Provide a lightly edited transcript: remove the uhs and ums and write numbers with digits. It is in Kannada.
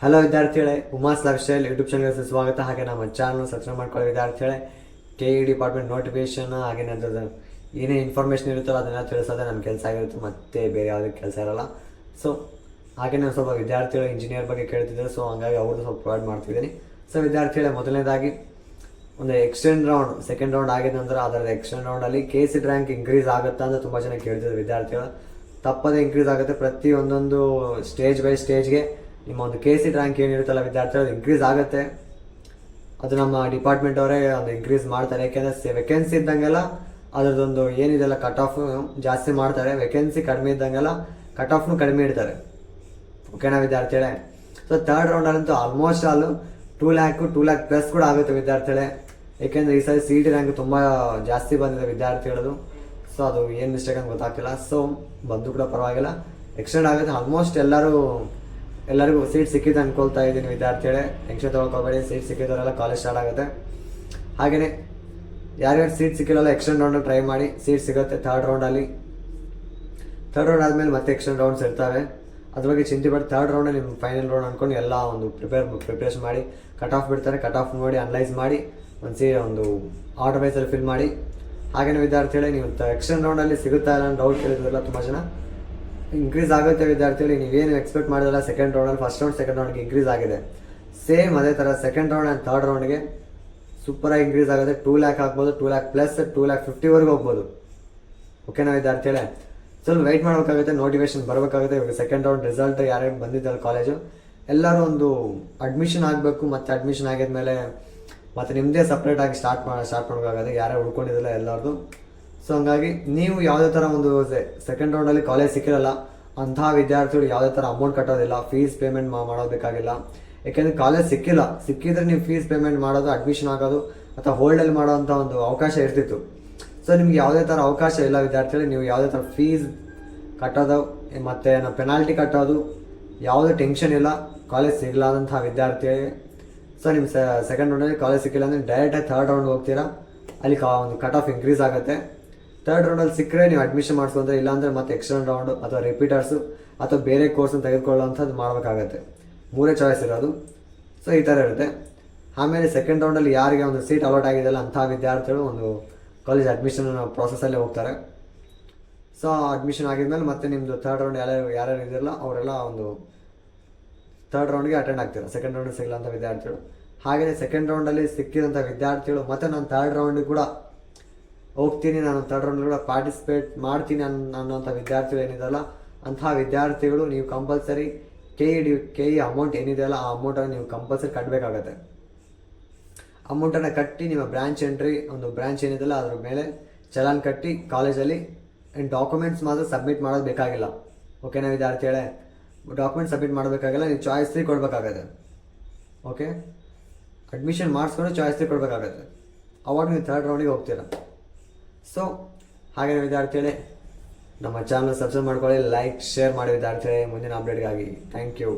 ಹಲೋ ವಿದ್ಯಾರ್ಥಿಗಳೇ, ಉಮಾಸ್ ಲೈಫ್ ಸ್ಟೈಲ್ ಯೂಟ್ಯೂಬ್ ಚಾನಲ್ಗೆ ಸ್ವಾಗತ. ಹಾಗೆ ನಮ್ಮ ಚಾನಲ್ ಸಬ್ಸ್ಕ್ರೈಬ್ ಮಾಡ್ಕೊಳ್ಳಿ ವಿದ್ಯಾರ್ಥಿಗಳೇ. KE ಡಿಪಾರ್ಟ್ಮೆಂಟ್ ನೋಟಿಫಿಕೇಶನ್ ಹಾಗೆ ನಂತರ ಏನೇ ಇನ್ಫಾರ್ಮೇಷನ್ ಇರುತ್ತಲ್ಲ ಅದನ್ನು ತಿಳಿಸೋದೇ ನಮ್ಮ ಕೆಲಸ ಆಗಿರುತ್ತೆ, ಮತ್ತು ಬೇರೆ ಯಾವುದೇ ಕೆಲಸ ಇರೋಲ್ಲ. ಸೊ ಹಾಗೆ ನಾನು ಸ್ವಲ್ಪ ವಿದ್ಯಾರ್ಥಿಗಳು ಇಂಜಿನಿಯರ್ ಬಗ್ಗೆ ಕೇಳ್ತಿದ್ದಾರೆ, ಸೊ ಹಂಗಾಗಿ ಅವ್ರದ್ದು ಸ್ವಲ್ಪ ಪ್ರೊವೈಡ್ ಮಾಡ್ತಿದ್ದೀನಿ. ಸೊ ವಿದ್ಯಾರ್ಥಿಗಳೇ, ಮೊದಲನೇದಾಗಿ ಒಂದು ಎಕ್ಸ್ಟೆಂಡ್ ರೌಂಡ್ ಸೆಕೆಂಡ್ ರೌಂಡ್ ಆಗಿದ ನಂತರ ಅದರ ಎಕ್ಸ್ಟೆಂಡ್ ರೌಂಡಲ್ಲಿ KCET ರ್ಯಾಂಕ್ ಇಂಕ್ರೀಸ್ ಆಗುತ್ತಾ ಅಂತ ತುಂಬ ಜನ ಕೇಳ್ತಿದ್ದಾರೆ ವಿದ್ಯಾರ್ಥಿಗಳು. ತಪ್ಪದೇ ಇಂಕ್ರೀಸ್ ಆಗುತ್ತೆ. ಪ್ರತಿ ಒಂದೊಂದು ಸ್ಟೇಜ್ ಬೈ ಸ್ಟೇಜ್ಗೆ ನಿಮ್ಮ ಒಂದು KCET ರ್ಯಾಂಕ್ ಏನಿರುತ್ತಲ್ಲ ವಿದ್ಯಾರ್ಥಿಗಳು ಇಂಕ್ರೀಸ್ ಆಗುತ್ತೆ. ಅದು ನಮ್ಮ ಡಿಪಾರ್ಟ್ಮೆಂಟ್ ಅವರೇ ಒಂದು ಇಂಕ್ರೀಸ್ ಮಾಡ್ತಾರೆ. ಯಾಕೆಂದರೆ ವೇಕೆನ್ಸಿ ಇದ್ದಂಗೆಲ್ಲ ಅದರದೊಂದು ಏನಿದೆಲ್ಲ ಕಟ್ ಆಫ್ ಜಾಸ್ತಿ ಮಾಡ್ತಾರೆ. ವೇಕೆನ್ಸಿ ಕಡಿಮೆ ಇದ್ದಂಗೆಲ್ಲ ಕಟ್ ಆಫ್ನು ಕಡಿಮೆ ಇಡ್ತಾರೆ. ಓಕೆನಾ ವಿದ್ಯಾರ್ಥಿಗಳೇ? ಸೊ ಥರ್ಡ್ ರೌಂಡಲ್ಲಂತೂ ಆಲ್ಮೋಸ್ಟ್ ಆಲು 2 ಲ್ಯಾಕ್ ಪ್ಲಸ್ ಕೂಡ ಆಗುತ್ತೆ ವಿದ್ಯಾರ್ಥಿಗಳೇ. ಏಕೆಂದರೆ ಈ ಸರಿ CET ರ್ಯಾಂಕ್ ತುಂಬ ಜಾಸ್ತಿ ಬಂದಿದೆ ವಿದ್ಯಾರ್ಥಿಗಳದು. ಸೊ ಅದು ಏನು ಮಿಸ್ಟೇಕ್ ಅಂತ ಗೊತ್ತಾಗ್ತಿಲ್ಲ. ಸೊ ಬಂದು ಕೂಡ ಪರವಾಗಿಲ್ಲ, ಎಕ್ಸ್ಟೆಂಡ್ ಆಗುತ್ತೆ. ಆಲ್ಮೋಸ್ಟ್ ಎಲ್ಲರಿಗೂ ಸೀಟ್ ಸಿಕ್ಕಿದೆ ಅನ್ಕೊಳ್ತಾ ಇದ್ದೀನಿ ವಿದ್ಯಾರ್ಥಿಗಳೇ. ಟೆನ್ಷನ್ ತೊಗೊಳ್ಕೋಬೇಡಿ, ಸೀಟ್ ಸಿಕ್ಕಿದವರೆಲ್ಲ ಕಾಲೇಜ್ ಸ್ಟಾರ್ಟ್ ಆಗುತ್ತೆ. ಹಾಗೆಯೇ ಯಾರ್ಯಾರು ಸೀಟ್ ಸಿಕ್ಕಿಲ್ಲ ಎಕ್ಸ್ಟೆಂಡ್ ರೌಂಡಲ್ಲಿ ಟ್ರೈ ಮಾಡಿ, ಸೀಟ್ ಸಿಗುತ್ತೆ ಥರ್ಡ್ ರೌಂಡಲ್ಲಿ. ಥರ್ಡ್ ರೌಂಡ್ ಆದಮೇಲೆ ಮತ್ತೆ ಎಕ್ಸ್ಟೆಂಡ್ ರೌಂಡ್ಸ್ ಇರ್ತವೆ, ಅದ್ರ ಬಗ್ಗೆ ಚಿಂತೆ ಮಾಡಿ ಥರ್ಡ್ ರೌಂಡಲ್ಲಿ ನಿಮ್ಮ ಫೈನಲ್ ರೌಂಡ್ ಅಂದ್ಕೊಂಡು ಎಲ್ಲ ಒಂದು ಪ್ರಿಪ್ರೇಷನ್ ಮಾಡಿ ಕಟ್ ಆಫ್ ಬಿಡ್ತಾರೆ. ಕಟ್ ಆಫ್ ನೋಡಿ ಅನಲೈಸ್ ಮಾಡಿ ಒಂದು ಆರ್ಡರ್ ವೈಸಲ್ಲಿ ಫಿಲ್ ಮಾಡಿ. ಹಾಗೆಯೇ ವಿದ್ಯಾರ್ಥಿಗಳೇ, ನೀವು ಎಕ್ಸ್ಟೆಂಡ್ ರೌಂಡಲ್ಲಿ ಸಿಗುತ್ತಾ ಇಲ್ಲ ಅಂತ ಡೌಟ್ ಕೇಳಿದ್ರಲ್ಲ ತುಂಬ ಜನ. ಇಂಕ್ರೀಸ್ ಆಗುತ್ತೆ ವಿದ್ಯಾರ್ಥಿಗಳು. ನೀವೇನು ಎಕ್ಸ್ಪೆಕ್ಟ್ ಮಾಡಿದಲ್ಲ ಸೆಕೆಂಡ್ ರೌಂಡಲ್ಲಿ ಫಸ್ಟ್ ರೌಂಡ್ ಸೆಕೆಂಡ್ ರೌಂಡ್ಗೆ ಇಂಕ್ರೀಸ್ ಆಗಿದೆ. ಸೇಮ್ ಅದೇ ಥರ ಸೆಕೆಂಡ್ ರೌಂಡ್ ಆ್ಯಂಡ್ ಥರ್ಡ್ ರೌಂಡ್ಗೆ ಸೂಪರಾಗಿ ಇಂಕ್ರೀಸ್ ಆಗುತ್ತೆ. 2 ಲ್ಯಾಕ್ ಆಗ್ಬೋದು, 2 ಲ್ಯಾಕ್ ಪ್ಲಸ್ 2,50,000 ಹೋಗ್ಬೋದು. ಓಕೆನಾ ವಿದ್ಯಾರ್ಥಿಗಳೇ? ಸ್ವಲ್ಪ ವೆಯ್ಟ್ ಮಾಡಬೇಕಾಗುತ್ತೆ, ನೋಟಿಫಿಕೇಶನ್ ಬರಬೇಕಾಗುತ್ತೆ. ಇವಾಗ ಸೆಕೆಂಡ್ ರೌಂಡ್ ರಿಸಲ್ಟ್ ಯಾರ್ಯಾರು ಬಂದಿದ್ದಲ್ಲ ಕಾಲೇಜು ಎಲ್ಲರೂ ಒಂದು ಅಡ್ಮಿಷನ್ ಆಗಬೇಕು. ಮತ್ತು ಅಡ್ಮಿಷನ್ ಆಗಿದ್ಮೇಲೆ ಮತ್ತು ನಿಮ್ಮದೇ ಸಪ್ರೇಟಾಗಿ ಸ್ಟಾರ್ಟ್ ಮಾಡಬೇಕಾಗುತ್ತೆ, ಯಾರ್ಯಾರು ಉಳ್ಕೊಂಡಿದ್ದಲ್ಲ ಎಲ್ಲರದು. ಸೊ ಹಂಗಾಗಿ ನೀವು ಯಾವುದೇ ಥರ ಒಂದು ಸೆಕೆಂಡ್ ರೌಂಡಲ್ಲಿ ಕಾಲೇಜ್ ಸಿಕ್ಕಿರಲ್ಲ ಅಂತಹ ವಿದ್ಯಾರ್ಥಿಗಳು ಯಾವುದೇ ಥರ ಅಮೌಂಟ್ ಕಟ್ಟೋದಿಲ್ಲ, ಫೀಸ್ ಪೇಮೆಂಟ್ ಮಾಡೋದಕ್ಕಾಗಿಲ್ಲ. ಯಾಕೆಂದರೆ ಕಾಲೇಜ್ ಸಿಕ್ಕಿದ್ರೆ ನೀವು ಫೀಸ್ ಪೇಮೆಂಟ್ ಮಾಡೋದು, ಅಡ್ಮಿಷನ್ ಆಗೋದು ಅಥವಾ ಹೋಲ್ಡಲ್ಲಿ ಮಾಡೋವಂಥ ಒಂದು ಅವಕಾಶ ಇರ್ತಿತ್ತು. ಸೊ ನಿಮ್ಗೆ ಯಾವುದೇ ಥರ ಅವಕಾಶ ಇಲ್ಲ ವಿದ್ಯಾರ್ಥಿಗಳು. ನೀವು ಯಾವುದೇ ಥರ ಫೀಸ್ ಕಟ್ಟೋದು ಮತ್ತು ಪೆನಾಲ್ಟಿ ಕಟ್ಟೋದು ಯಾವುದೇ ಟೆನ್ಷನ್ ಇಲ್ಲ. ಕಾಲೇಜ್ ಸಿಗಲಾದಂಥ ವಿದ್ಯಾರ್ಥಿಗಳಿಗೆ ಸೊ ನಿಮ್ಮ ಸೆಕೆಂಡ್ ರೌಂಡಲ್ಲಿ ಕಾಲೇಜ್ ಸಿಕ್ಕಿಲ್ಲ ಅಂದರೆ ಡೈರೆಕ್ಟಾಗಿ ಥರ್ಡ್ ರೌಂಡ್ ಹೋಗ್ತೀರಾ, ಅಲ್ಲಿ ಒಂದು ಕಟ್ ಆಫ್ ಇಂಕ್ರೀಸ್ ಆಗುತ್ತೆ. ಥರ್ಡ್ ರೌಂಡಲ್ಲಿ ಸಿಕ್ಕರೆ ನೀವು ಅಡ್ಮಿಷನ್ ಮಾಡಿಸ್ಕೊಂಡ್ರೆ, ಇಲ್ಲಾಂದರೆ ಮತ್ತೆ ಎಕ್ಸ್ಟೆಂಡ್ ರೌಂಡು ಅಥವಾ ರಿಪೀಟರ್ಸು ಅಥವಾ ಬೇರೆ ಕೋರ್ಸನ್ನು ತೆಗೆದುಕೊಳ್ಳೋವಂಥದ್ದು ಮಾಡಬೇಕಾಗತ್ತೆ. 3 ಚಾಯ್ಸ್ ಇರೋದು. ಸೊ ಈ ಥರ ಇರುತ್ತೆ. ಆಮೇಲೆ ಸೆಕೆಂಡ್ ರೌಂಡಲ್ಲಿ ಯಾರಿಗೆ ಒಂದು ಸೀಟ್ ಅಲಾಟ್ ಆಗಿದೆಯಲ್ಲ ಅಂಥ ವಿದ್ಯಾರ್ಥಿಗಳು ಒಂದು ಕಾಲೇಜ್ ಅಡ್ಮಿಷನ್ ಪ್ರಾಸೆಸ್ಸಲ್ಲಿ ಹೋಗ್ತಾರೆ. ಸೊ ಅಡ್ಮಿಷನ್ ಆಗಿದ್ಮೇಲೆ ಮತ್ತೆ ನಿಮ್ಮದು ಥರ್ಡ್ ರೌಂಡ್ ಯಾರ್ಯಾರು ಇದೆಯಲ್ಲ ಅವರೆಲ್ಲ ಒಂದು ಥರ್ಡ್ ರೌಂಡ್ಗೆ ಅಟೆಂಡ್ ಆಗ್ತೀರ. ಸೆಕೆಂಡ್ ರೌಂಡ್ ಸಿಗಲ್ಲ ಅಂತ ವಿದ್ಯಾರ್ಥಿಗಳು. ಹಾಗೆಯೇ ಸೆಕೆಂಡ್ ರೌಂಡಲ್ಲಿ ಸಿಕ್ಕಿದಂಥ ವಿದ್ಯಾರ್ಥಿಗಳು ಮತ್ತು ನಾನು ಥರ್ಡ್ ರೌಂಡಿಗೆ ಕೂಡ ಹೋಗ್ತೀನಿ, ನಾನು ಥರ್ಡ್ ರೌಂಡ್ ಕೂಡ ಪಾರ್ಟಿಸಿಪೇಟ್ ಮಾಡ್ತೀನಿ ಅನ್ನೋಂಥ ವಿದ್ಯಾರ್ಥಿಗಳು ಏನಿದೆಯಲ್ಲ ಅಂಥ ವಿದ್ಯಾರ್ಥಿಗಳು ನೀವು ಕಂಪಲ್ಸರಿ KE ಅಮೌಂಟ್ ಏನಿದೆಯಲ್ಲ ಆ ಅಮೌಂಟನ್ನು ನೀವು ಕಂಪಲ್ಸರಿ ಕಟ್ಟಬೇಕಾಗತ್ತೆ. ಅಮೌಂಟನ್ನು ಕಟ್ಟಿ ನಿಮ್ಮ ಬ್ರ್ಯಾಂಚ್ ಎಂಟ್ರಿ ಒಂದು ಬ್ರ್ಯಾಂಚ್ ಏನಿದೆಯಲ್ಲ ಅದ್ರ ಮೇಲೆ ಚಲಾನ್ ಕಟ್ಟಿ ಕಾಲೇಜಲ್ಲಿ ಡಾಕ್ಯುಮೆಂಟ್ಸ್ ಮಾತ್ರ ಸಬ್ಮಿಟ್ ಮಾಡೋದು ಬೇಕಾಗಿಲ್ಲ. ಓಕೆನಾ ವಿದ್ಯಾರ್ಥಿಗಳೇ? ಡಾಕ್ಯುಮೆಂಟ್ ಸಬ್ಮಿಟ್ ಮಾಡಬೇಕಾಗಿಲ್ಲ, ನೀವು ಚಾಯ್ಸ್ 3 ಕೊಡಬೇಕಾಗತ್ತೆ. ಓಕೆ, ಅಡ್ಮಿಷನ್ ಮಾಡಿಸ್ಕೊಂಡು ಚಾಯ್ಸ್ 3 ಕೊಡಬೇಕಾಗತ್ತೆ. ಅವಾಗ ನೀವು ಥರ್ಡ್ ರೌಂಡಿಗೆ ಹೋಗ್ತೀರ. ಸೊ ಹಾಗೆ ವಿದ್ಯಾರ್ಥಿಗಳೇ, ನಮ್ಮ ಚಾನಲ್ ಸಬ್ಸ್ಕ್ರೈಬ್ ಮಾಡ್ಕೊಳ್ಳಿ, ಲೈಕ್ ಶೇರ್ ಮಾಡಿ ವಿದ್ಯಾರ್ಥಿಗಳೇ ಮುಂದಿನ ಅಪ್ಡೇಟ್ಗಾಗಿ. Thank you.